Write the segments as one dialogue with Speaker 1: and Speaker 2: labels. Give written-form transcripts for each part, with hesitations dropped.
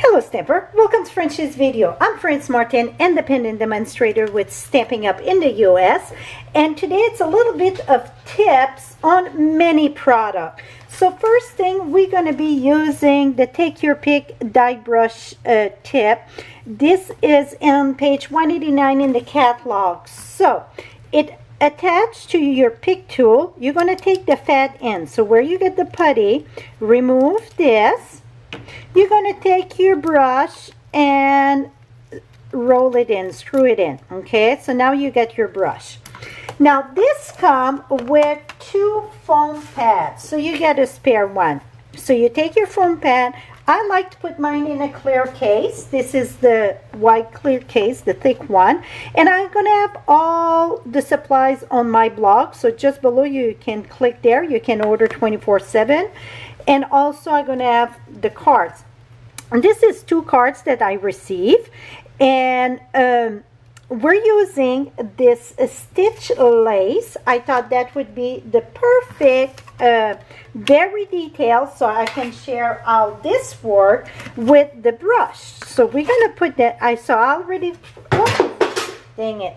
Speaker 1: Hello Stamper, welcome to Frenchie's video. I'm France Martin, independent demonstrator with Stampin' Up in the US, and today it's a little bit of tips on many products. So first thing, we're going to be using the Take Your Pick die brush tip. This is on page 189 in the catalog. So it attached to your pick tool, you're going to take the fat end. So where you get the putty, remove this. You're going to take your brush and roll it in, screw it in. Okay, so now you get your brush. Now this comes with two foam pads, so you get a spare one. So you take your foam pad. I like to put mine in a clear case. This is the white clear case, the thick one. And I'm going to have all the supplies on my blog. So just below you can click there. You can order 24/7. And also I'm going to have the cards. And this is two cards that I received. And we're using this stitch lace. I thought that would be the perfect, very detailed, so I can share how this works with the brush. So we're going to put that, I already, oh, dang it.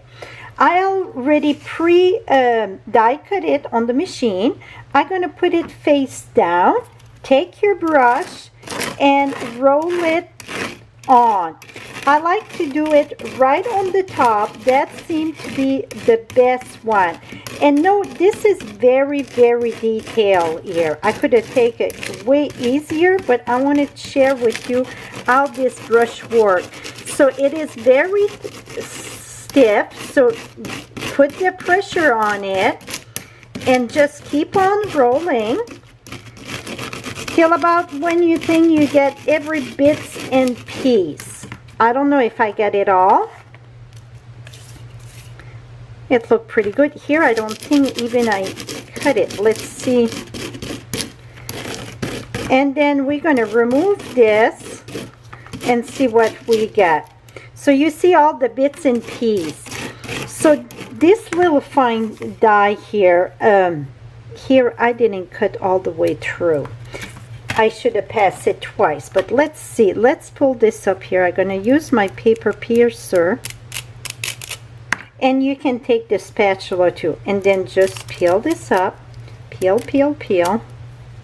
Speaker 1: I already die cut it on the machine. I'm going to put it face down. Take your brush and roll it on. I like to do it right on the top. That seems to be the best one. And no, this is very, very detailed here. I could have taken it way easier, but I want to share with you how this brush works. So it is very stiff, so put the pressure on it and just keep on rolling till about when you think you get every bits and piece. I don't know if I get it all. It looked pretty good here. I don't think even I cut it. Let's see. And then we're going to remove this and see what we get. So you see all the bits and pieces. So this little fine die here, here I didn't cut all the way through. I should have passed it twice, but let's see. Let's pull this up here. I'm going to use my paper piercer. And you can take the spatula too. And then just peel this up. Peel, peel, peel.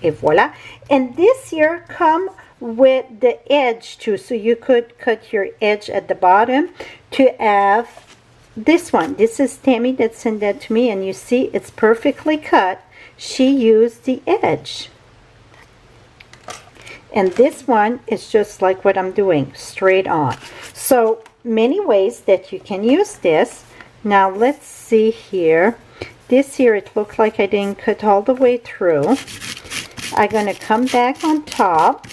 Speaker 1: Et voila. And this here come with the edge too. So you could cut your edge at the bottom to have this one. This is Tammy that sent that to me. And you see it's perfectly cut. She used the edge. And this one is just like what I'm doing, straight on. So many ways that you can use this. Now let's see here. This here, it looks like I didn't cut all the way through. I'm going to come back on top.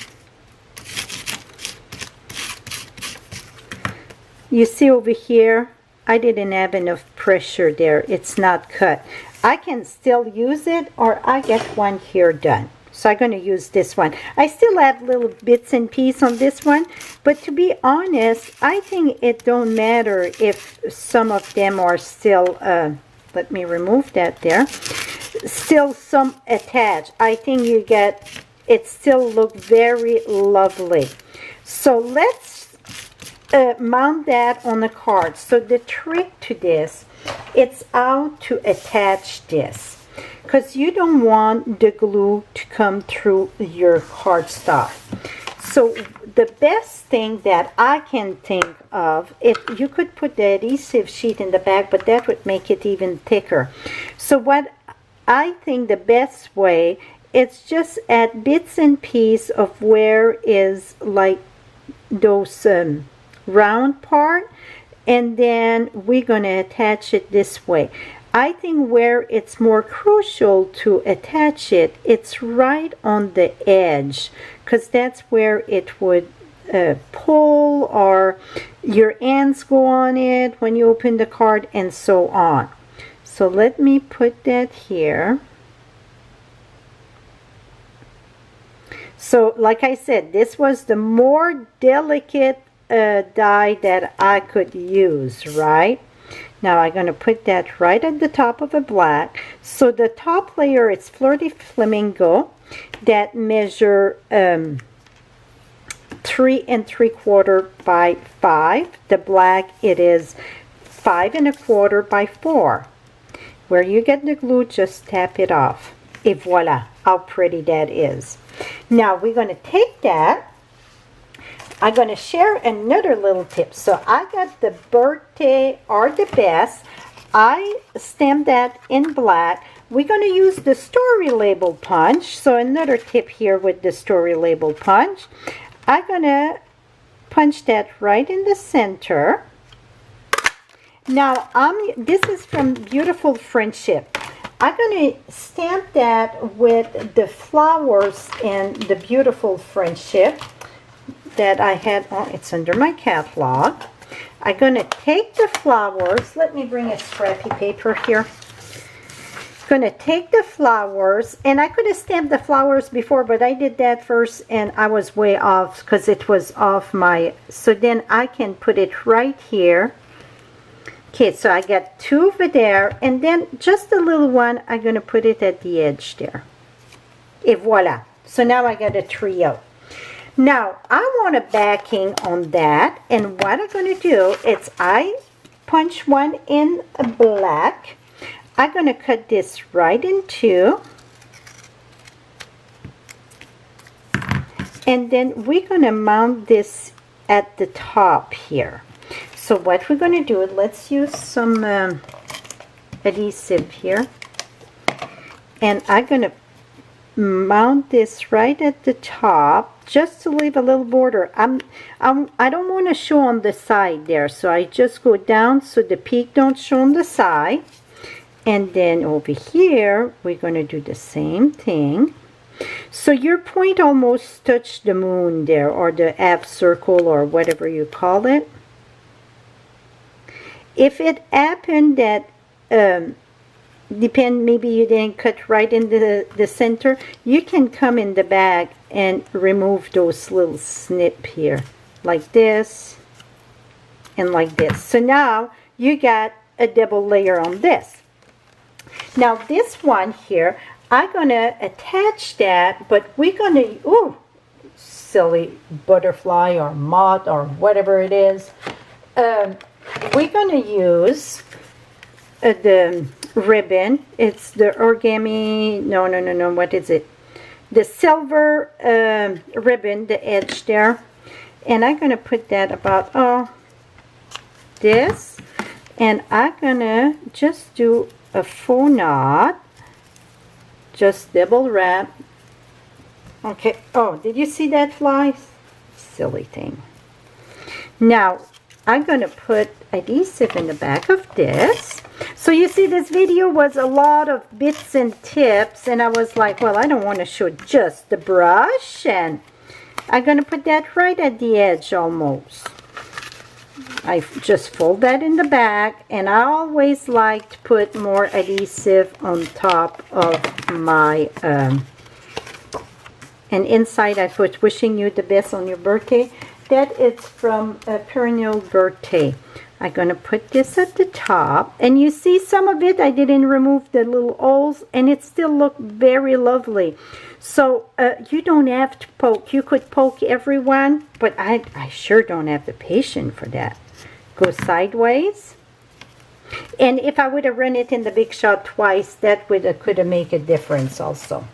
Speaker 1: You see over here, I didn't have enough pressure there. It's not cut. I can still use it, or I get one here done. So I'm going to use this one. I still have little bits and pieces on this one. But to be honest, I think it don't matter if some of them are still, let me remove that there, still some attached. I think you get, it still look very lovely. So let's mount that on the card. So the trick to this, it's how to attach this. Because you don't want the glue to come through your cardstock. So the best thing that I can think of, if you could put the adhesive sheet in the back, but that would make it even thicker. So what I think the best way, it's just add bits and pieces of where is like those round part, and then we're going to attach it this way. I think where it's more crucial to attach it, it's right on the edge, because that's where it would pull, or your hands go on it when you open the card, and so on. So let me put that here. So like I said, this was the more delicate die that I could use, right? Now I'm going to put that right at the top of the black. So the top layer is Flirty Flamingo that measure 3 3/4 by 5. The black, it is 5 1/4 by 4. Where you get the glue, just tap it off. Et voila, how pretty that is. Now we're going to take that. I'm going to share another little tip. So I got the birthday or the best. I stamped that in black. We're going to use the story label punch. So another tip here with the story label punch. I'm going to punch that right in the center. Now, this is from Beautiful Frenchie. I'm going to stamp that with the flowers in the Beautiful Frenchie that I had on. It's under my catalog. I'm going to take the flowers. Let me bring a scrappy paper here. Going to take the flowers, and I could have stamped the flowers before, but I did that first and I was way off because it was off my, so then I can put it right here. Okay, so I got 2 over there, and then just a little one, I'm going to put it at the edge there. Et voila. So now I got a trio. Now, I want a backing on that, and what I'm going to do is I punch one in black. I'm going to cut this right in 2. And then we're going to mount this at the top here. So what we're going to do, let's use some adhesive here. And I'm going to mount this right at the top just to leave a little border. I don't want to show on the side there, so I just go down so the peak don't show on the side. And then over here, we're going to do the same thing. So your point almost touched the moon there, or the half circle, or whatever you call it. If it happened that, maybe you didn't cut right in the center, you can come in the back and remove those little snip here, like this, and like this. So now you got a double layer on this. Now this one here, I'm going to attach that, but we're going to, ooh, silly butterfly or moth or whatever it is. We're going to use the ribbon. It's the origami, no, what is it? The silver ribbon, the edge there. And I'm going to put that about, this. And I'm going to just do a faux knot, just double wrap. Okay, did you see that fly? Silly thing. Now I'm going to put adhesive in the back of this. So you see, this video was a lot of bits and tips, and I was like, well, I don't want to show just the brush, and I'm going to put that right at the edge almost. I just fold that in the back, and I always like to put more adhesive on top of my, and inside I put wishing you the best on your birthday. That is from a Perennial Birthday. I'm going to put this at the top, and you see some of it I didn't remove the little holes, and it still looked very lovely. So you don't have to poke. You could poke everyone, but I sure don't have the patience for that. Go sideways, and if I would have run it in the Big Shot twice, that could have made a difference also.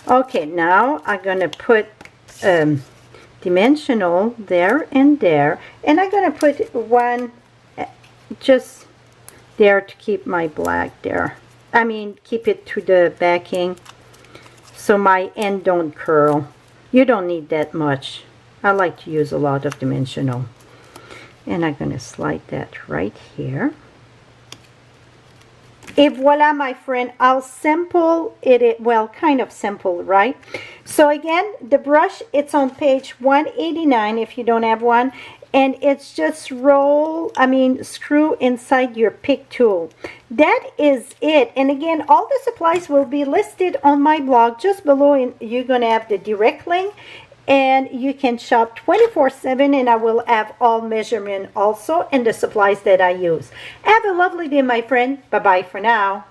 Speaker 1: Okay, now I'm going to put dimensional there, and I'm going to put one just there to keep my black there. I mean, keep it to the backing so my end don't curl. You don't need that much. I like to use a lot of dimensional. And I'm going to slide that right here. Et voila, my friend, how simple it is. Well, kind of simple, right? So again, the brush, it's on page 189 if you don't have one. And it's just screw inside your pick tool. That is it. And again, all the supplies will be listed on my blog just below. And you're going to have the direct link. And you can shop 24/7, and I will have all measurement also and the supplies that I use. Have a lovely day, my friend. Bye-bye for now.